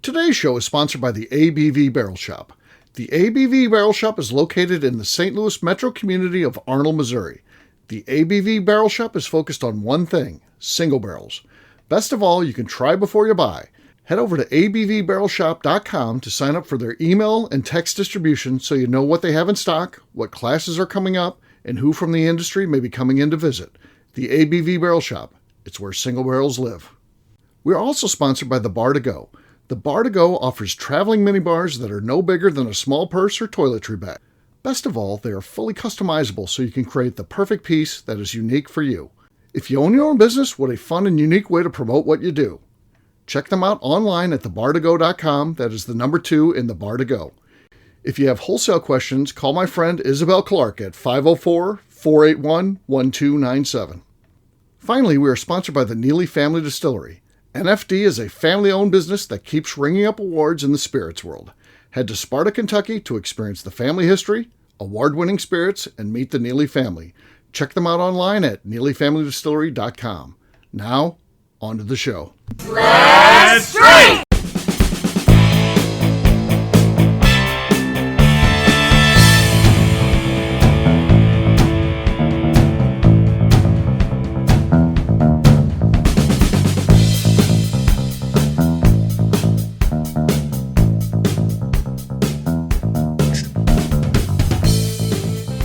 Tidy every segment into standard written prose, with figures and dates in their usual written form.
Today's show is sponsored by the ABV Barrel Shop. The ABV Barrel Shop is located in the St. Louis metro community of Arnold, Missouri. The ABV Barrel Shop is focused on one thing, single barrels. Best of all, you can try before you buy. Head over to abvbarrelshop.com to sign up for their email and text distribution so you know what they have in stock, what classes are coming up, and who from the industry may be coming in to visit. The ABV Barrel Shop. It's where single barrels live. We are also sponsored by the Bar to Go. The Bar to Go offers traveling minibars that are no bigger than a small purse or toiletry bag. Best of all, they are fully customizable so you can create the perfect piece that is unique for you. If you own your own business, what a fun and unique way to promote what you do. Check them out online at thebartogo.com. That is the number 2 in the Bar to Go. If you have wholesale questions, call my friend Isabel Clark at 504-481-1297. Finally, we are sponsored by the Neely Family Distillery. NFD is a family-owned business that keeps ringing up awards in the spirits world. Head to Sparta, Kentucky to experience the family history, award-winning spirits, and meet the Neely family. Check them out online at neelyfamilydistillery.com. Now, on to the show. Let's drink!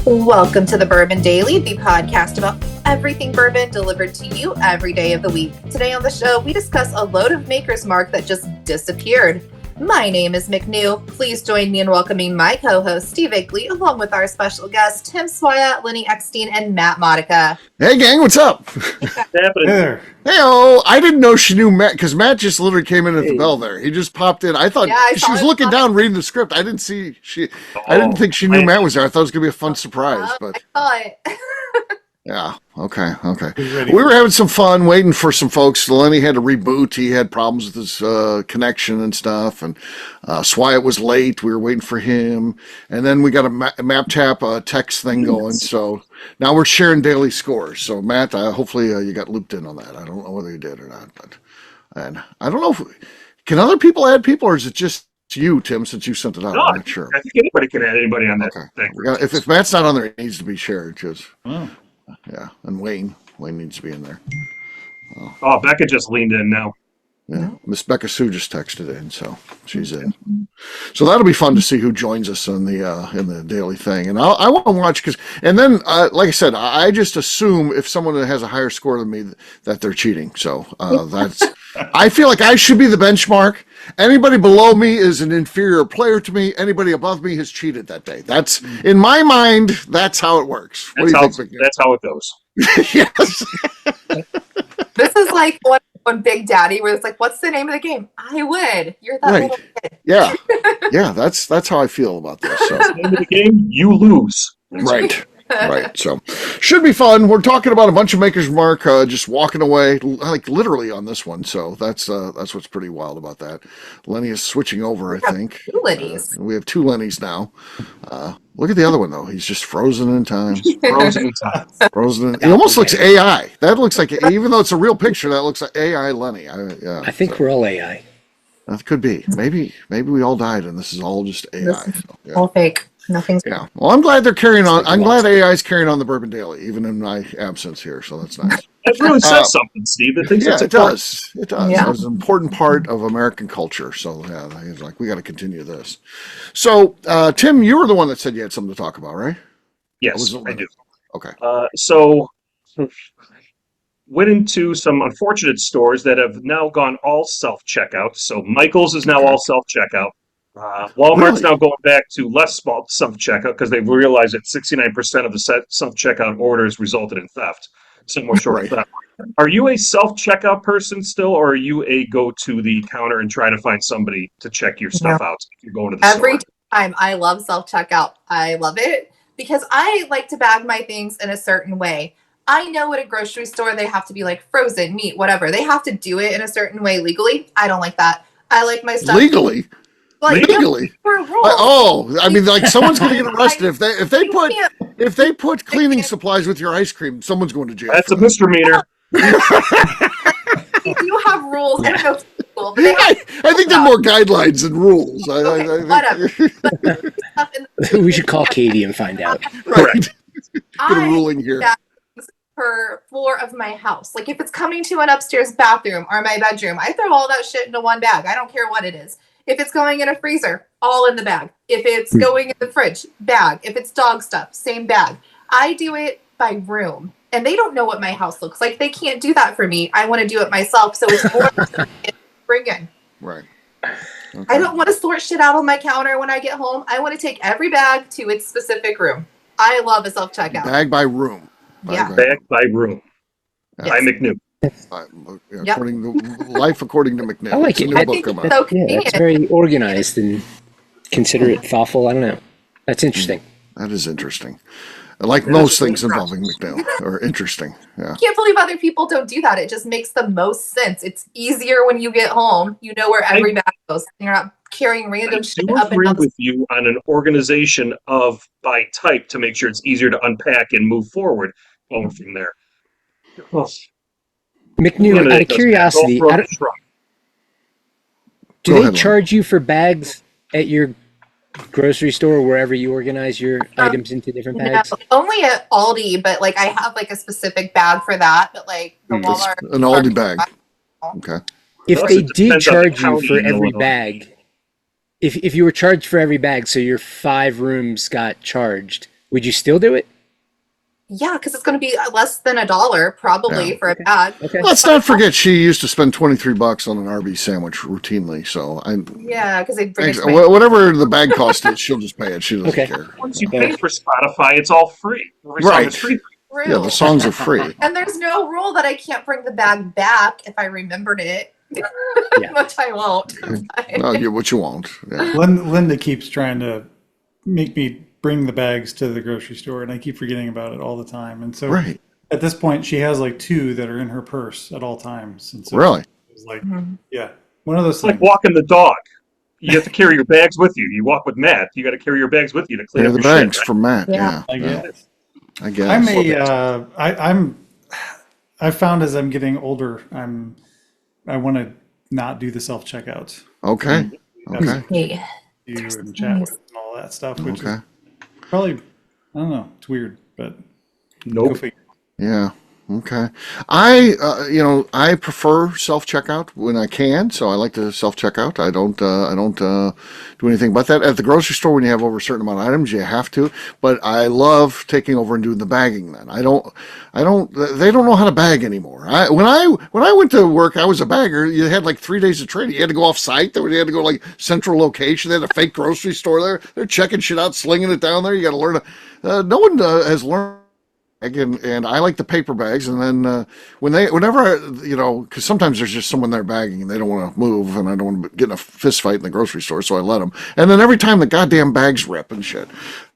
Welcome to the Bourbon Daily, the podcast about everything bourbon delivered to you every day of the week. Today on the show, we discuss a load of Maker's Mark that just disappeared. My name is McNew. Please join me in welcoming my co-host, Steve Igley, along with our special guests, Tim Swaya, Lenny Eckstein, and Matt Modica. Hey, gang, what's up? What's happening there? Hey-oh, I didn't know she knew Matt, because Matt just literally came in at the bell there. He just popped in. I thought she was looking down reading the script. I didn't think she knew Matt was there. I thought it was going to be a fun surprise. But I thought. yeah, okay. We were having some fun waiting for some folks. Lenny had to reboot. He had problems with his connection and stuff. And Swyatt was late. We were waiting for him. And then we got a map tap text thing going. So now we're sharing daily scores. So Matt, hopefully you got looped in on that. I don't know whether you did or not. And I don't know can other people add people, or is it just you, Tim, since you sent it out? No, I'm not sure. I think anybody can add anybody on that. Okay. If Matt's not on there, it needs to be shared. Because, yeah, and Wayne needs to be in there. Oh, Becca just leaned in now. Yeah, Miss Becca Sue just texted in, so she's in. So that'll be fun to see who joins us in the daily thing. And I want to watch then, like I said, I just assume if someone has a higher score than me that they're cheating. So that's. I feel like I should be the benchmark. Anybody below me is an inferior player to me. Anybody above me has cheated that day. That's in my mind. That's how it works. What do you think? That's how it goes. Yes. This is like one Big Daddy where it's like, what's the name of the game? I would. You're that little kid. Yeah. Yeah, that's how I feel about this. So. Name of the game, you lose. Right. Right. So should be fun. We're talking about a bunch of Maker's Mark just walking away, like literally on this one. So that's what's pretty wild about that. Lenny is switching over, I think. Two Lennys. We have two Lennys now. Look at the other one though. He's just frozen in time. Frozen in time. He almost looks AI. That looks like, even though it's a real picture, that looks like AI Lenny. I think we're all AI. That could be. Maybe we all died and this is all just AI. So, all fake. Nothing's. Yeah. Well, I'm glad they're carrying on. I'm glad AI's carrying on the Bourbon Daily, even in my absence here. So that's nice. That really says something, Steve. It does. It does. Yeah. It's an important part of American culture. So yeah, he's like, we got to continue this. So Tim, you were the one that said you had something to talk about, right? Yes, I do. Okay. So went into some unfortunate stores that have now gone all self-checkout. So Michael's is now all self-checkout. Walmart's now going back to less small self-checkout because they've realized that 69% of the self-checkout orders resulted in theft. Similar short of theft. Are you a self-checkout person still, or are you a go to the counter and try to find somebody to check your stuff out if you're going to the store? Every time I love self-checkout. I love it because I like to bag my things in a certain way. I know at a grocery store they have to be like frozen, meat, whatever. They have to do it in a certain way legally. I don't like that. I like my stuff legally. Like, legally. I mean, like someone's going to get arrested if they put cleaning supplies with your ice cream. Someone's going to jail. That's a misdemeanor. We do have rules. I don't know cool. But they I think they're more guidelines than rules. Okay, whatever. We should call Katie and find out. Right. Get a ruling here. Per floor of my house. Like if it's coming to an upstairs bathroom or my bedroom, I throw all that shit into one bag. I don't care what it is. If it's going in a freezer, all in the bag. If it's going in the fridge, bag. If it's dog stuff, same bag. I do it by room. And they don't know what my house looks like. They can't do that for me. I want to do it myself. So it's more bring in. Right. Okay. I don't want to sort shit out on my counter when I get home. I want to take every bag to its specific room. I love a self-checkout. Bag by room. Bag by room. Yes. By McNew. According to Life According to McNew. I like it. I think it's so convenient. That's very organized and considerate, thoughtful. I don't know. That's interesting. That is interesting. Like most things involving McNeil are interesting. Yeah. I can't believe other people don't do that. It just makes the most sense. It's easier when you get home. You know where every bag goes. You're not carrying random shit up and down. I agree with you on an organization of by type to make sure it's easier to unpack and move forward going from there. Oh. McNew, out of curiosity, do they charge you for bags at your grocery store or wherever you organize your items into different bags? No, only at Aldi, but like I have like a specific bag for that. But like the Walmart, an Aldi bag. Okay. If they did charge you for every bag, if you were charged for every bag, so your 5 rooms got charged, would you still do it? Yeah, because it's going to be less than $1 probably for a bag. Okay. Let's not forget she used to spend $23 on an Arby's sandwich routinely. So because they bring it whatever the bag cost is, she'll just pay it. She doesn't care. Once you pay for Spotify, it's all free. Right. It's free. Yeah, the songs are free. And there's no rule that I can't bring the bag back if I remembered it. Which I won't. No, what you won't. Yeah. Linda keeps trying to make me bring the bags to the grocery store, and I keep forgetting about it all the time. And so at this point, she has like 2 that are in her purse at all times. And so really? It's like, one of those it's things. like walking the dog. You have to carry your bags with you. You walk with Matt. You got to carry your bags with you to clean up the your bags shit. from Matt. Yeah. I guess. I guess. I found as I'm getting older, I want to not do the self checkouts. Okay. Yeah. You and chat with and all that stuff, which is probably, I don't know, it's weird, but nope. Go figure. Yeah. Okay. I prefer self-checkout when I can, so I like to self-checkout. I don't do anything but that. At the grocery store, when you have over a certain amount of items, you have to, but I love taking over and doing the bagging then. they don't know how to bag anymore. When I went to work, I was a bagger. You had like 3 days of training. You had to go off site. You had to go like central location. They had a fake grocery store there. They're checking shit out, slinging it down there. You got to learn. No one has learned. And I like the paper bags, and then because sometimes there's just someone there bagging and they don't want to move, and I don't want to get in a fist fight in the grocery store, so I let them. And then every time the goddamn bags rip and shit,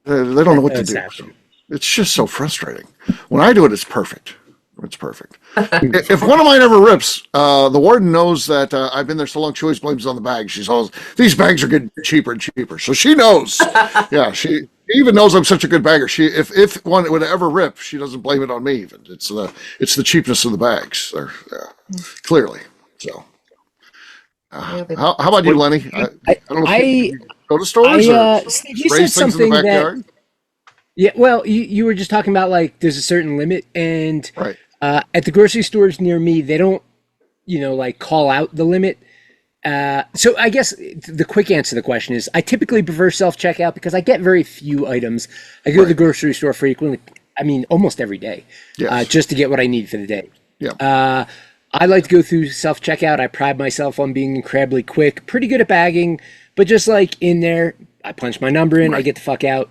they don't know what to do. It's just so frustrating. When I do it, it's perfect. It's perfect. If one of mine ever rips, the warden knows that I've been there so long. She always blames it on the bags. She's always, these bags are getting cheaper and cheaper, so she knows. Yeah, she even knows I'm such a good bagger. If one would ever rip, she doesn't blame it on me. Even it's the cheapness of the bags. Clearly. So, how about you, Lenny? I don't know if you go to stores or you raise said things in the something backyard. Yeah, well, you were just talking about like there's a certain limit, and right. At the grocery stores near me, they don't, like call out the limit. So I guess the quick answer to the question is I typically prefer self-checkout because I get very few items. I go to the grocery store frequently, almost every day, just to get what I need for the day. Yeah. I like to go through self-checkout. I pride myself on being incredibly quick, pretty good at bagging, but just like in there, I punch my number in, I get the fuck out.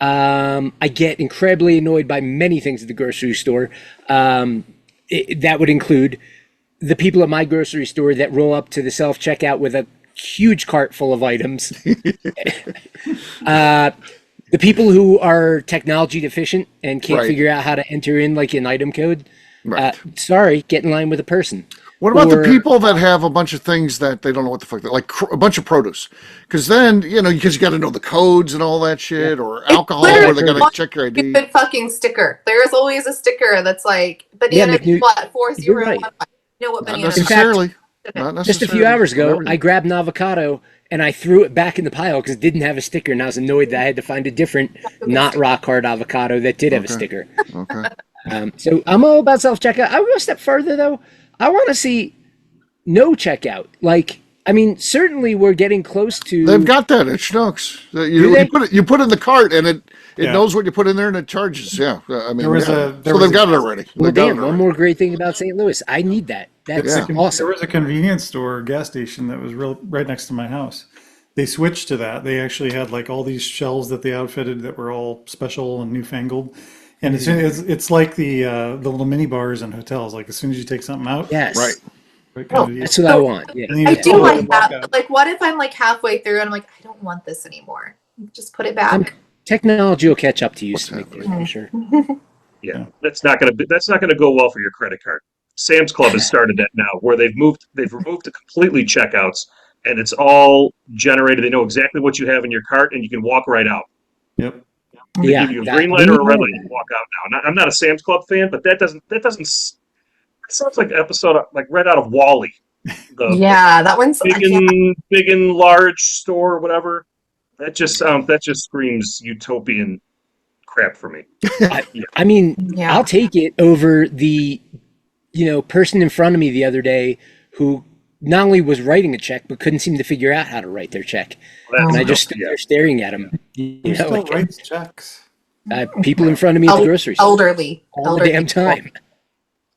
I get incredibly annoyed by many things at the grocery store. That would include the people at my grocery store that roll up to the self-checkout with a huge cart full of items. The people who are technology deficient and can't figure out how to enter in like an item code. Right. Sorry, get in line with a person. What about the people that have a bunch of things that they don't know what the fuck they're like, a bunch of produce? Because then, because you got to know the codes and all that shit, or alcohol, or they got to check your ID. Stupid fucking sticker. There's always a sticker that's like banana, what, 401. Right. You know what Not banana is. necessarily. Not Just a few necessarily hours on ago, everything. I grabbed an avocado and I threw it back in the pile because it didn't have a sticker, and I was annoyed that I had to find a different, not rock hard avocado that did have a Okay. sticker. Okay. So I'm all about self checkout. I would go a step further though. I want to see no checkout. Like, I mean, certainly we're getting close to. They've got that at Schnucks. Do You they? put it in the cart and it Yeah. knows what you put in there and it charges. Yeah. I mean, There was yeah. a- there so was they've a- got it already. Well, They've got it damn. One already. more great thing about St. Louis. I need that. That's Yeah. awesome. There was a convenience store gas station that was right next to my house. They switched to that. They actually had like all these shelves that they outfitted that were all special and newfangled. And it's like the little mini bars in hotels. Like as soon as you take something out, Yes. Right. it kind of- That's what I want. Yeah. and you I just do pull it like and walk that. out. But like, what if I'm like halfway through and I'm like, I don't want this anymore? Just put it back. Technology will catch up to you, What's Smith, happening? I'm sure. Yeah, that's not gonna go well for your credit card. Sam's Club has started that now, where they've removed the completely checkouts, and it's all generated. They know exactly what you have in your cart, and you can walk right out. Yep. They Yeah. give you a that- green we light or a need red more light, of you walk out now. And I'm not a Sam's Club fan, but that sounds like an episode of, like right out of Wall-E. The Yeah, that one's. I can't- big and large store, or whatever. That just screams utopian crap for me. I mean, Yeah. I'll take it over the, person in front of me the other day who not only was writing a check but couldn't seem to figure out how to write their check, and I just stood there staring at him. Who still writes checks? People in front of me at the grocery store elderly, all the damn time.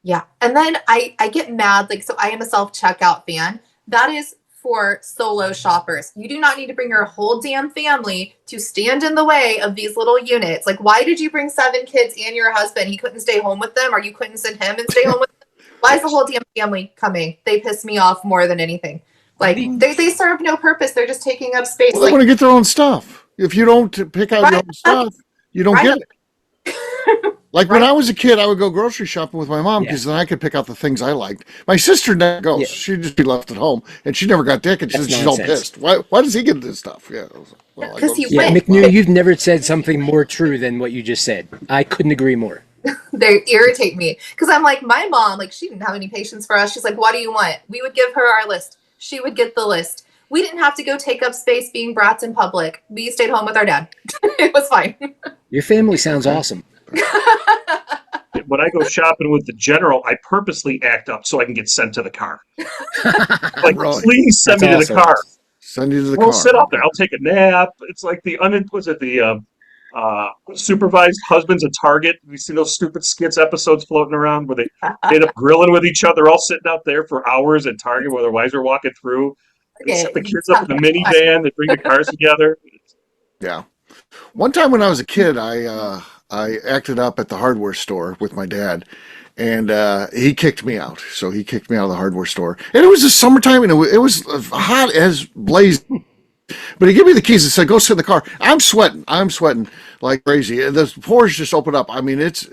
Yeah. And then I get mad. Like, so I am a self-checkout fan. That is for solo shoppers. You do not need to bring your whole damn family to stand in the way of these little units. Like, why did you bring 7 kids and your husband? He couldn't stay home with them, or you couldn't send him and stay home with them? Why is the whole damn family coming? They piss me off more than anything. Like, they serve no purpose. They're just taking up space. Well, they want to get their own stuff. If you don't pick out your own stuff, you don't get it. Like when I was a kid, I would go grocery shopping with my mom because then I could pick out the things I liked. My sister never goes; Yeah. she'd just be left at home, and she never got dick, and That's she's all nonsense. pissed. Why does he get this stuff? Yeah, well, I 'Cause go, he Yeah, went. McNew, you've never said something more true than what you just said. I couldn't agree more. They irritate me because I'm like, my mom, like, she didn't have any patience for us. She's like, what do you want? We would give her our list. She would get the list. We didn't have to go take up space being brats in public. We stayed home with our dad. It was fine. Your family sounds awesome. When I go shopping with the general, I purposely act up so I can get sent to the car. Like, Really? please send That's me to awesome. the car. send you to the We'll car. sit up there. I'll take a nap. It's like the supervised husbands at Target. You see those stupid skits episodes floating around where they end up grilling with each other, all sitting out there for hours at Target while their wives are walking through. They set the kids up in the minivan. They bring the cars together. Yeah. One time when I was a kid, I acted up at the hardware store with my dad, and he kicked me out. So he kicked me out of the hardware store, and it was the summertime, and it was hot as blazing. But he gave me the keys and said, "Go sit in the car." I'm sweating like crazy. The pores just open up. I mean, it's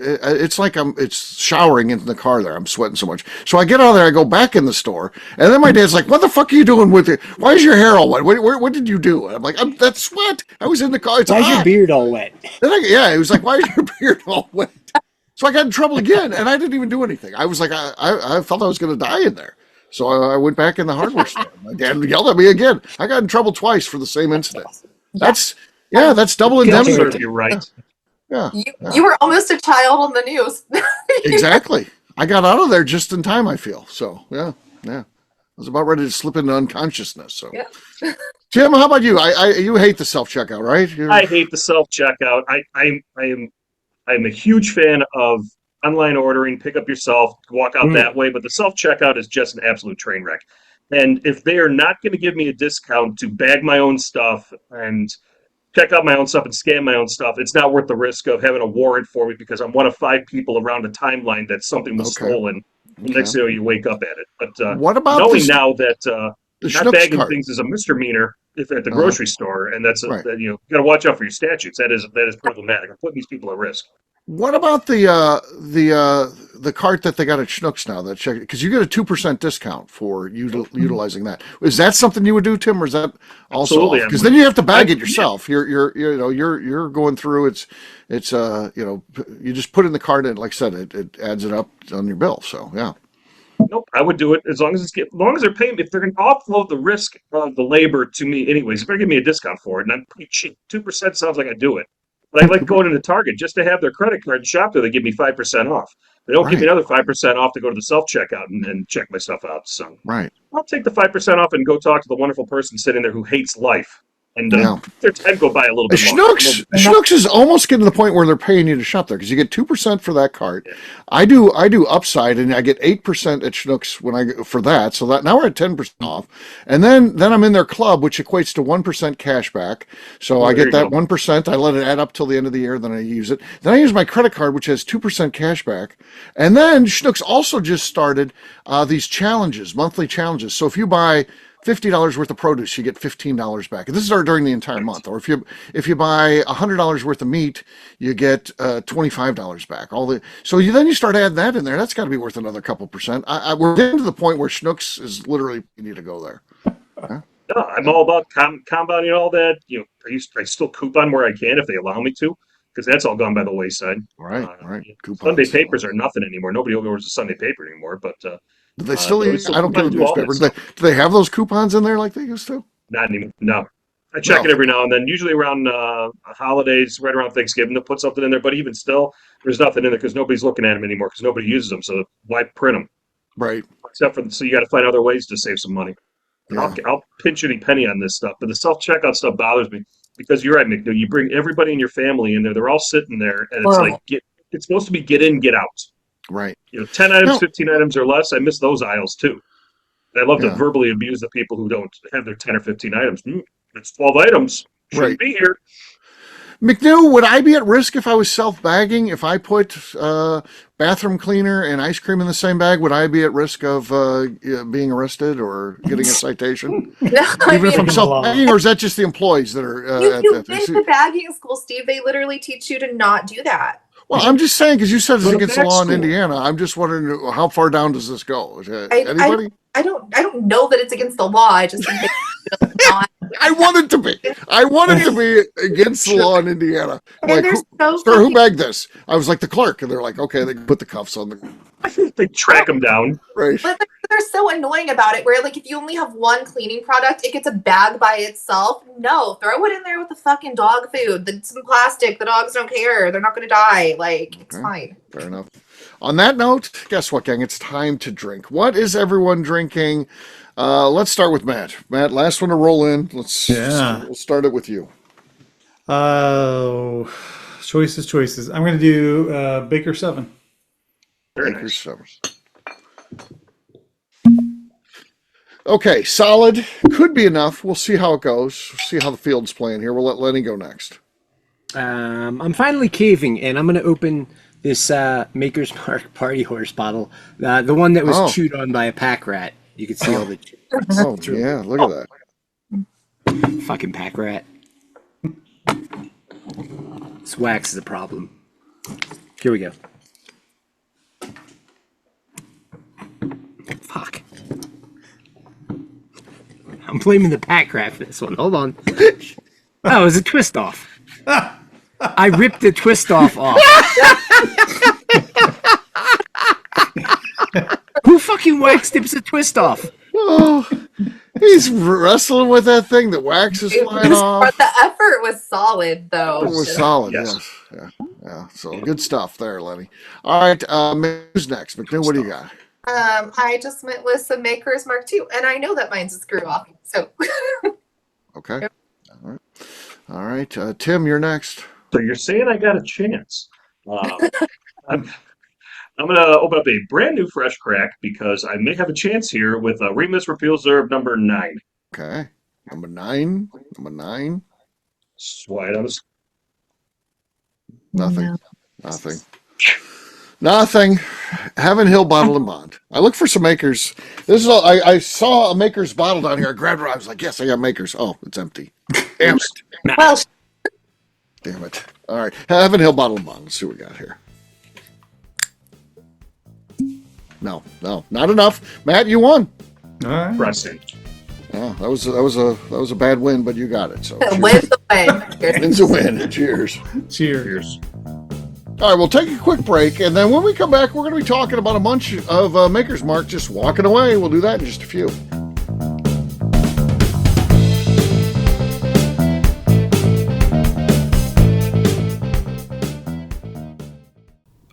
like it's showering in the car there. I'm sweating so much. So I get out of there. I go back in the store, and then my dad's like, "What the fuck are you doing with it? Why is your hair all wet? What did you do?" And I'm like, "That's sweat. I was in the car. It's Why's your hot." beard all wet? He was like, "Why is your beard all wet?" So I got in trouble again, and I didn't even do anything. I was like, I felt I was going to die in there. So I went back in the hardware store. My dad yelled at me again. I got in trouble twice for the same incident. That's double Guilty. indemnity. You're right. Yeah, You were almost a child on the news. exactly. I got out of there just in time, I feel. So yeah. I was about ready to slip into unconsciousness. So, Yeah. Tim, how about you? You hate the self checkout, right? I hate the self checkout. I'm a huge fan of online ordering, pick up yourself, walk out that way, but the self checkout is just an absolute train wreck. And if they are not going to give me a discount to bag my own stuff and check out my own stuff and scan my own stuff, it's not worth the risk of having a warrant for me because I'm one of 5 people around a timeline that something was stolen. The next thing you know, you wake up at it. But what about knowing now that the not Schnucks bagging cart? things is a misdemeanor if at the grocery store, and that's Right. you got to watch out for your statutes. That is problematic. I'm putting these people at risk. What about the cart that they got at Schnucks now? That check because you get a 2% discount for utilizing that. Is that something you would do, Tim, or is that also Absolutely, because then you have to bag it yourself? You're going through it's you just put it in the cart and like I said, it adds it up on your bill. So yeah. Nope, I would do it as long as they're paying. If they're going to offload the risk of the labor to me, anyways, if they're giving me a discount for it, and I'm pretty cheap, 2% sounds like I do it. But I like going into Target just to have their credit card and shop there. They give me 5% off. They don't give me another 5% off to go to the self checkout and check my stuff out. So I'll take the 5% off and go talk to the wonderful person sitting there who hates life. And their time go by a little bit longer. Schnucks is almost getting to the point where they're paying you to shop there because you get 2% for that cart. Yeah. I do upside, and I get 8% at Schnucks for that. So that now we're at 10% off, and then I'm in their club, which equates to 1% cash back. So I get that 1%. I let it add up till the end of the year. Then I use it. Then I use my credit card, which has 2% cash back. And then Schnucks also just started these challenges, monthly challenges. So if you buy $50 worth of produce, you get $15 back. And this is during the entire month. Or if you buy $100 worth of meat, you get $25 back. So then you start adding that in there. That's got to be worth another couple percent. We're getting to the point where Schnucks is literally you need to go there. Huh? No, I'm all about combining all that. I still coupon where I can if they allow me to, because that's all gone by the wayside. Right. Coupons. Sunday papers are nothing anymore. Nobody orders a Sunday paper anymore, but. Do they still use? I don't get a newspaper. Do they have those coupons in there like they used to? Not anymore. No. I check it every now and then, usually around holidays, right around Thanksgiving, they'll put something in there. But even still, there's nothing in there because nobody's looking at them anymore because nobody uses them. So why print them? Right. Except for, so you got to find other ways to save some money. Yeah. I'll pinch any penny on this stuff. But the self-checkout stuff bothers me because you're right, McNeil. You bring everybody in your family in there. They're all sitting there. And it's it's supposed to be get in, get out. Right. 10 items, 15 items or less. I miss those aisles too. I love to verbally abuse the people who don't have their 10 or 15 items. It's 12 items. Shouldn't be here. McNew, would I be at risk if I was self-bagging? If I put bathroom cleaner and ice cream in the same bag, would I be at risk of being arrested or getting a citation? Even if I'm self-bagging, or is that just the employees that are you've been to bagging school, Steve. They literally teach you to not do that. Well, I'm just saying, because you said it's against the law in Indiana. I'm just wondering, how far down does this go? Anybody? I don't know that it's against the law. I just think it's not. I want it to be. I want it to be against the law in Indiana. And like, sir, who bagged this? I was like the clerk, and they're like, okay, they put the cuffs on the. They track them down. Right. But they're so annoying about it. Where if you only have one cleaning product, it gets a bag by itself. No, throw it in there with the fucking dog food. Some plastic. The dogs don't care. They're not going to die. It's fine. Fair enough. On that note, guess what, gang? It's time to drink. What is everyone drinking? Let's start with Matt. Matt, last one to roll in. We'll start it with you. Choices. I'm going to do Baker 7. Very nice. Okay, solid. Could be enough. We'll see how it goes. See how the field's playing here. We'll let Lenny go next. I'm finally caving, and I'm going to open this Maker's Mark Party Horse bottle. The one that was chewed on by a pack rat. You can see all the... Oh, yeah, look at that. Fucking pack rat. This wax is a problem. Here we go. Fuck. I'm blaming the pack rat for this one. Hold on. Oh, it was a twist off. I ripped the twist off. Who fucking wax tips a twist off? Oh, he's wrestling with that thing. The wax is flying off. But the effort was solid, though. It was solid, yes. Yeah. So good stuff there, Lenny. All right, who's next? McNeil, what do you got? I just went with some Maker's Mark II, and I know that mine's a screw off. So. Okay. Yep. All right. Tim, you're next. So you're saying I got a chance. I'm going to open up a brand new fresh crack because I may have a chance here with Remus Reserve number 9. Okay. Number 9. Swipe on this. Nothing. Nothing. Heaven Hill Bottle and Bond. I look for some Makers. This is all. I saw a Makers bottle down here. I grabbed it. I was like, yes, I got Makers. Oh, it's empty. Damn it. Well. Damn it. All right. Heaven Hill Bottle and Bond. Let's see what we got here. No, not enough. Matt, you won. All right. Pressing. Yeah, that was a bad win, but you got it. So win's a win. Win's a win. Cheers. Cheers. All right, we'll take a quick break, and then when we come back, we're going to be talking about a bunch of Maker's Mark just walking away. We'll do that in just a few.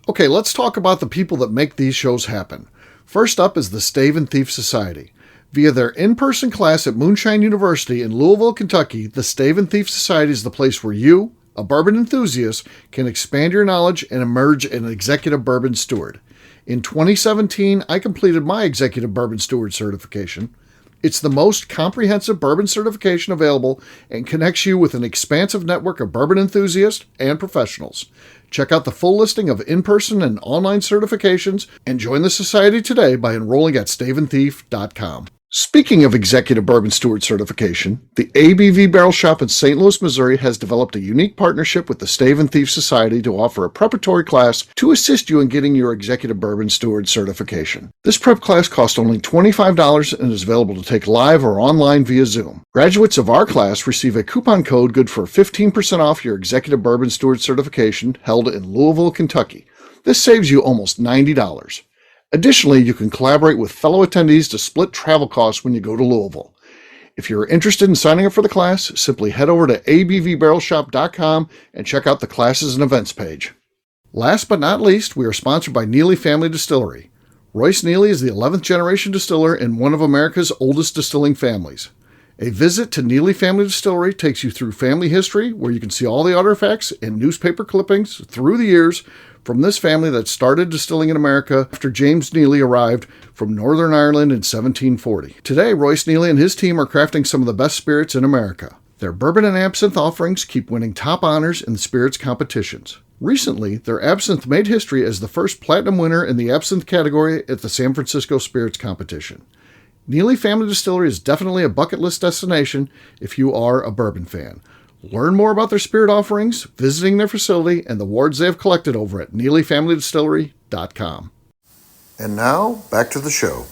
Okay, let's talk about the people that make these shows happen. First up is the Stave and Thief Society. Via their in-person class at Moonshine University in Louisville, Kentucky, the Stave and Thief Society is the place where you, a bourbon enthusiast, can expand your knowledge and emerge an executive bourbon steward. In 2017, I completed my executive bourbon steward certification. It's the most comprehensive bourbon certification available and connects you with an expansive network of bourbon enthusiasts and professionals. Check out the full listing of in-person and online certifications and join the society today by enrolling at staveandthief.com. Speaking of executive bourbon steward certification, the ABV Barrel Shop in St. Louis, Missouri has developed a unique partnership with the Stave and Thief Society to offer a preparatory class to assist you in getting your executive bourbon steward certification. This prep class costs only $25 and is available to take live or online via Zoom. Graduates of our class receive a coupon code good for 15% off your executive bourbon steward certification held in Louisville, Kentucky. This saves you almost $90. Additionally, you can collaborate with fellow attendees to split travel costs when you go to Louisville. If you're interested in signing up for the class, simply head over to abvbarrelshop.com and check out the classes and events page. Last but not least, we are sponsored by Neely Family Distillery. Royce Neely is the 11th generation distiller in one of America's oldest distilling families. A visit to Neely Family Distillery takes you through family history, where you can see all the artifacts and newspaper clippings through the years from this family that started distilling in America after James Neely arrived from Northern Ireland in 1740. Today, Royce Neely and his team are crafting some of the best spirits in America. Their bourbon and absinthe offerings keep winning top honors in the spirits competitions. Recently, their absinthe made history as the first platinum winner in the absinthe category at the San Francisco Spirits Competition. Neely Family Distillery is definitely a bucket list destination if you are a bourbon fan. Learn more about their spirit offerings, visiting their facility, and the awards they have collected over at NeelyFamilyDistillery.com. And now, back to the show.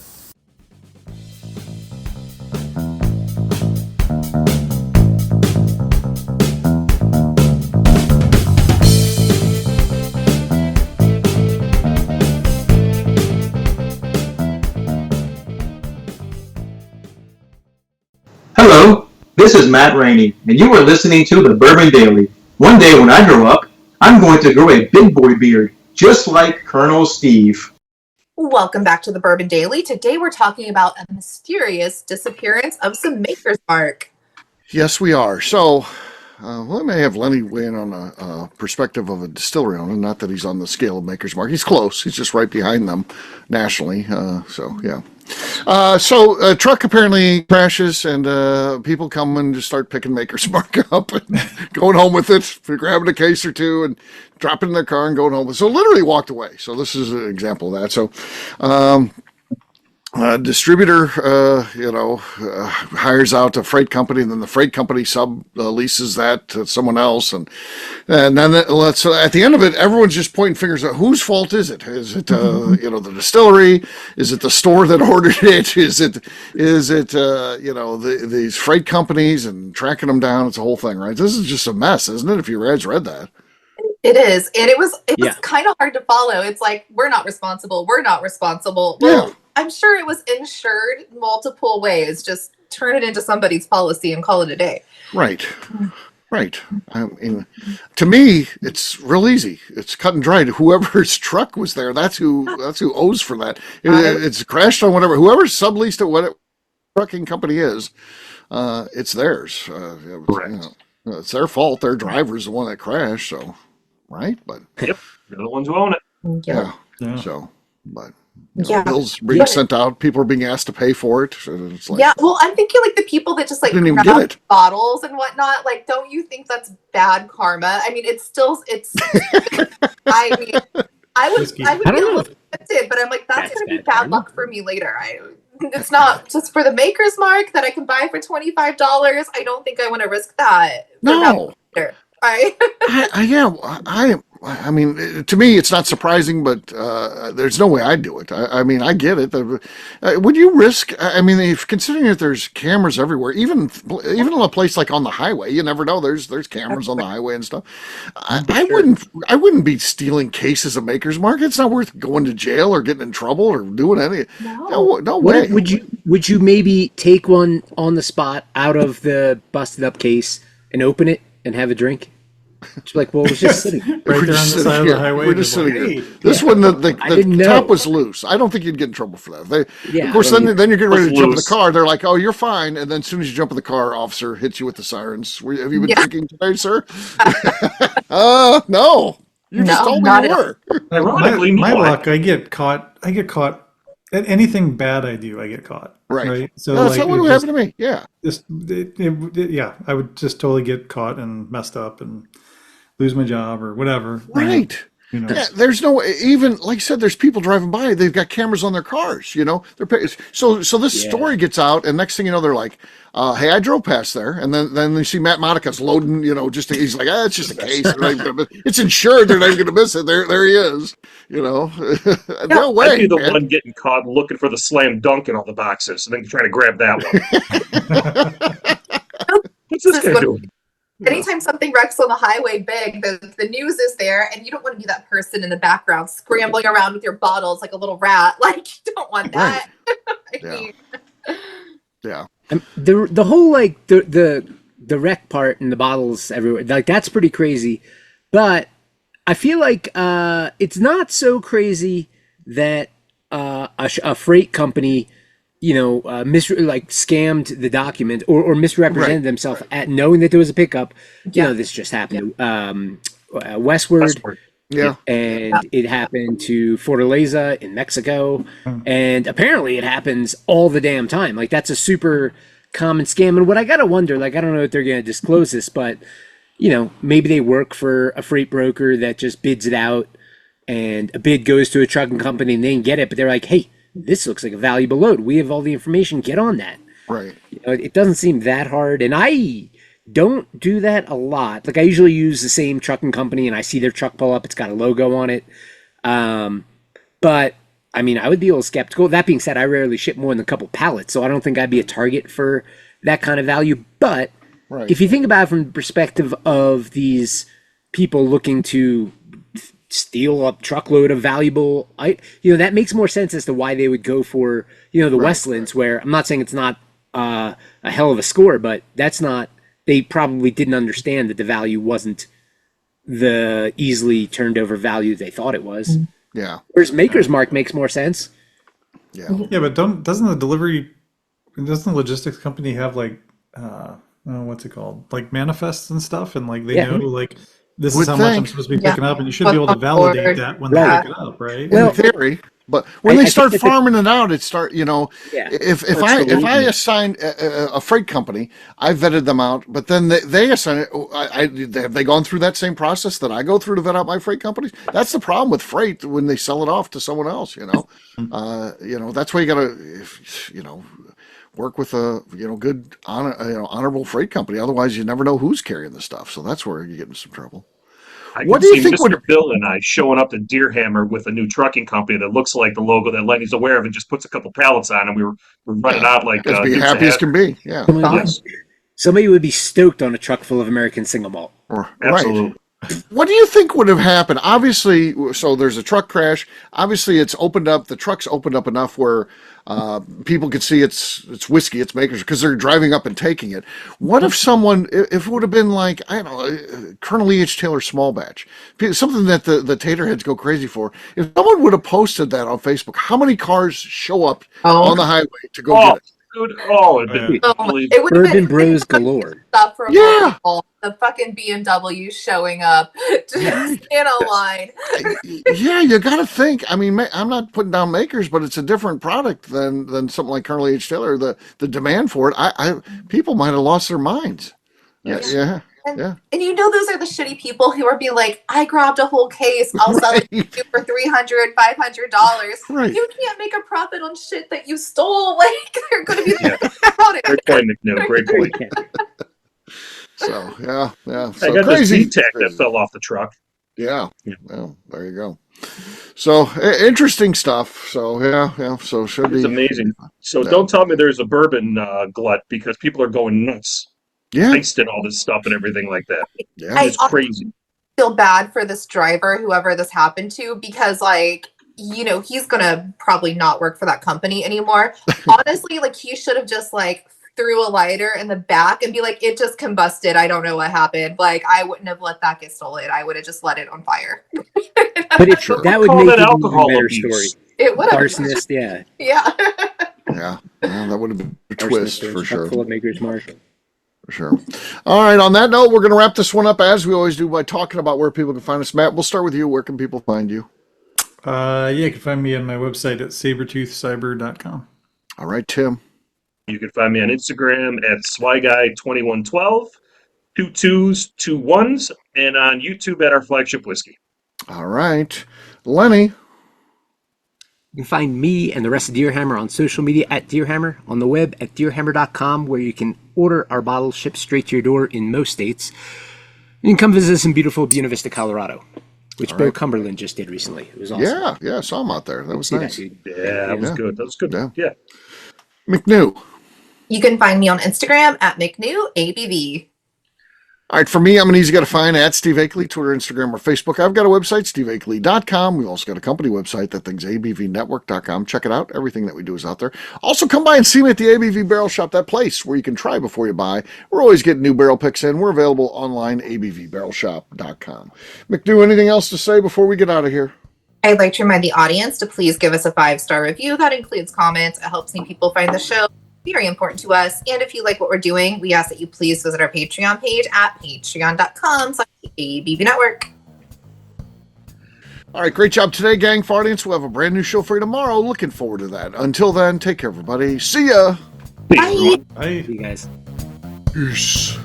Hello, this is Matt Rainey, and you are listening to the Bourbon Daily. One day when I grow up, I'm going to grow a big boy beard, just like Colonel Steve. Welcome back to the Bourbon Daily. Today we're talking about a mysterious disappearance of some Maker's Mark. Yes, we are. So, we may have Lenny weigh in on a perspective of a distillery owner. Not that he's on the scale of Maker's Mark. He's close. He's just right behind them nationally. Yeah. So a truck apparently crashes, and people come and just start picking Maker's Mark up and going home with it, grabbing a case or two and dropping it in their car and going home. So literally walked away. So this is an example of that. So distributor, hires out a freight company, and then the freight company leases that to someone else, and then so at the end of it, everyone's just pointing fingers at whose fault is it? Is it the distillery? Is it the store that ordered it? Is it these freight companies and tracking them down? It's a whole thing, right? This is just a mess, isn't it? If you guys read that. It is, and it was kind of hard to follow. It's like, we're not responsible. Well, Yeah. I'm sure it was insured multiple ways. Just turn it into somebody's policy and call it a day. Right. I mean, to me, it's real easy. It's cut and dried. Whoever's truck was there, that's who owes for that. It's crashed on whoever subleased it, whatever trucking company is, it's theirs. Correct. It's their fault. Their driver's the one that crashed. So, right? But Yep, they're the ones who own it. yeah. Yeah. So, but. Yeah. Bills being sent out. People are being asked to pay for it. And it's like, Yeah, well, I'm thinking like the people that just like didn't even grab get it. bottles and whatnot. Like, don't you think that's bad karma? I mean, it's. I mean, I would be a little tempted, but I'm like, that's going to be bad luck for me later. It's not just for the Maker's Mark that I can buy for $25. I don't think I want to risk that. No. Right? I mean, to me, it's not surprising, but there's no way I'd do it. I mean, I get it. Would you risk? I mean, if considering that there's cameras everywhere, even in a place like on the highway, you never know. There's cameras on the highway and stuff. I wouldn't be stealing cases of Maker's Mark. It's not worth going to jail or getting in trouble or doing any. No way. Would you maybe take one on the spot out of the busted up case and open it and have a drink? It's like, well, it was just sitting Right there on the side of the highway. We're just sitting like, here. This one, the top was loose. I don't think you'd get in trouble for that. Of course, then you're getting ready to jump in the car. They're like, "Oh, you're fine." And then as soon as you jump in the car, officer hits you with the sirens. Have you been drinking today, sir? No. You just told me you were. Ironically, my luck, I get caught at anything bad I do. I get caught. Right. So that's what would happen to me. Yeah. Yeah, I would just totally get caught and messed up and lose my job or whatever. Right. You know. Yeah, there's no even like I said. There's people driving by. They've got cameras on their cars. You know, so this story gets out, and next thing you know, they're like, "Hey, I drove past there," and then they see Matt Monica's loading. You know, he's like, "It's just a case. It's insured. They're not even going to miss it." There he is. You know, no way. I'd be the one getting caught looking for the slam dunk in all the boxes, and then trying to grab that one. What's this guy doing? Anytime something wrecks on the highway big, the news is there, and you don't want to be that person in the background scrambling around with your bottles like a little rat. Like, you don't want that. Right. Yeah. The whole like the wreck part and the bottles everywhere, like that's pretty crazy. But I feel like it's not so crazy that a freight company, scammed the document or misrepresented themselves at knowing that there was a pickup. You know, this just happened to Westward. Yeah. And it happened to Fortaleza in Mexico. And apparently it happens all the damn time. Like, that's a super common scam. And what I got to wonder, like, I don't know if they're going to disclose this, but, maybe they work for a freight broker that just bids it out and a bid goes to a trucking company and they didn't get it. But they're like, hey, this looks like a valuable load. We have all the information. Get on that. Right. It doesn't seem that hard. And I don't do that a lot. Like, I usually use the same trucking company and I see their truck pull up. It's got a logo on it. But, I mean, I would be a little skeptical. That being said, I rarely ship more than a couple pallets, so I don't think I'd be a target for that kind of value. But if you think about it from the perspective of these people looking to steal a truckload of valuable, that makes more sense as to why they would go for, the Westlands, where I'm not saying it's not a hell of a score, but that's not, they probably didn't understand that the value wasn't the easily turned over value they thought it was. Yeah. Whereas Maker's Mark makes more sense. Yeah. Yeah, but doesn't the logistics company have like, what's it called? Like manifests and stuff, and like they know like this is how much I'm supposed to be picking up, and you should be able to validate that when they pick it up, right? In theory, but when they start farming it out, if I assign a freight company, I vetted them out, but then they assign it. Have they gone through that same process that I go through to vet out my freight companies? That's the problem with freight when they sell it off to someone else. That's why you got to work with a good honorable freight company. Otherwise, you never know who's carrying the stuff. So that's where you get into some trouble. What do you think? Mr. Bill and I showing up to Deerhammer with a new trucking company that looks like the logo that Lenny's aware of, and just puts a couple pallets on, and we're running out like be happy as can be. Yeah, somebody would be stoked on a truck full of American single malt. Absolutely. What do you think would have happened? Obviously, so there's a truck crash. Obviously, it's opened up. The truck's opened up enough where people could see it's whiskey, it's Maker's, because they're driving up and taking it. What if if it would have been like, I don't know, Colonel E.H. Taylor small batch, something that the tater heads go crazy for. If someone would have posted that on Facebook, how many cars show up on the highway to go get it? Dude, it would have been bros galore. Stuff from the fucking BMW showing up just in a line. Yeah, you got to think. I mean, I'm not putting down Makers, but it's a different product than something like Colonel H. Taylor. The demand for it, people might have lost their minds. Yeah. And those are the shitty people who are being like, I grabbed a whole case, I'll sell it to you for $300, $500. Right. You can't make a profit on shit that you stole. Like, they're going to be about it. Great point, McNeil. Great point. So, yeah. I got this V-Tech that fell off the truck. Yeah. Well, there you go. So interesting stuff. So yeah. So should It's be amazing. So Yeah. don't tell me there's a bourbon glut because people are going nuts, Yeah. tasting all this stuff and everything like that. Yeah. It's crazy. Feel bad for this driver, whoever this happened to, because he's gonna probably not work for that company anymore. Honestly, he should have just threw a lighter in the back and be like, it just combusted, I don't know what happened. I wouldn't have let that get stolen. I would have just let it on fire. But that would Call make that it an even alcohol better abuse. story. It would have. Arsonist, yeah. Yeah. Yeah. Well, that would have been a twist for sure. Full of Maker's Mark. For sure. All right. On that note, we're going to wrap this one up as we always do by talking about where people can find us. Matt, we'll start with you. Where can people find you? You can find me on my website at sabertoothcyber.com. All right, Tim. You can find me on Instagram at swyguy2112, 2 2s, 2 1s, and on YouTube at our flagship whiskey. All right. Lenny. You can find me and the rest of Deerhammer on social media at Deerhammer, on the web at deerhammer.com, where you can order our bottles shipped straight to your door in most states. You can come visit us in beautiful Buena Vista, Colorado, which Bill Cumberland just did recently. It was awesome. Yeah, I saw him out there. That was nice. Yeah, that was good. That was good. Yeah. McNew. You can find me on Instagram at McNewABV. All right, for me, I'm an easy guy to find at Steve Akeley, Twitter, Instagram, or Facebook. I've got a website, steveakeley.com. We've also got a company website, that thing's abvnetwork.com. Check it out. Everything that we do is out there. Also, come by and see me at the ABV Barrel Shop, that place where you can try before you buy. We're always getting new barrel picks in. We're available online, abvbarrelshop.com. McNew, anything else to say before we get out of here? I'd like to remind the audience to please give us a 5-star review. That includes comments. It helps new people find the show. Very important to us. And if you like what we're doing, we ask that you please visit our Patreon page at patreon.com/ABV Network. All right, great job today, gang. For audience, we'll have a brand new show for you tomorrow. Looking forward to that. Until then, take care, everybody. See ya. Bye. Bye. See you guys. Peace.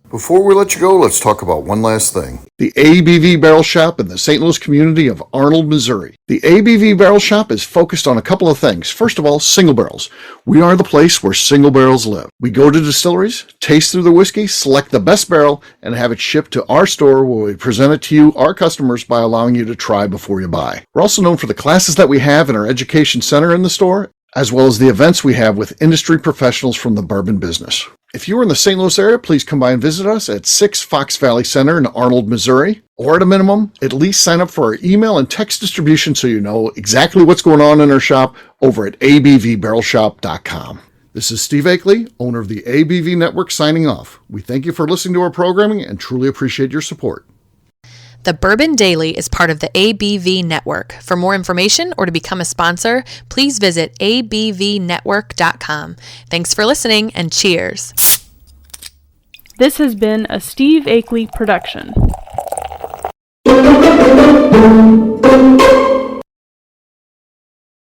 Before we let you go, let's talk about one last thing. The ABV Barrel Shop in the St. Louis community of Arnold, Missouri. The ABV Barrel Shop is focused on a couple of things. First of all, single barrels. We are the place where single barrels live. We go to distilleries, taste through the whiskey, select the best barrel, and have it shipped to our store where we present it to you, our customers, by allowing you to try before you buy. We're also known for the classes that we have in our education center in the store, as well as the events we have with industry professionals from the bourbon business. If you are in the St. Louis area, please come by and visit us at 6 Fox Valley Center in Arnold, Missouri. Or at a minimum, at least sign up for our email and text distribution so you know exactly what's going on in our shop over at abvbarrelshop.com. This is Steve Akeley, owner of the ABV Network, signing off. We thank you for listening to our programming and truly appreciate your support. The Bourbon Daily is part of the ABV Network. For more information or to become a sponsor, please visit abvnetwork.com. Thanks for listening and cheers. This has been a Steve Akeley production.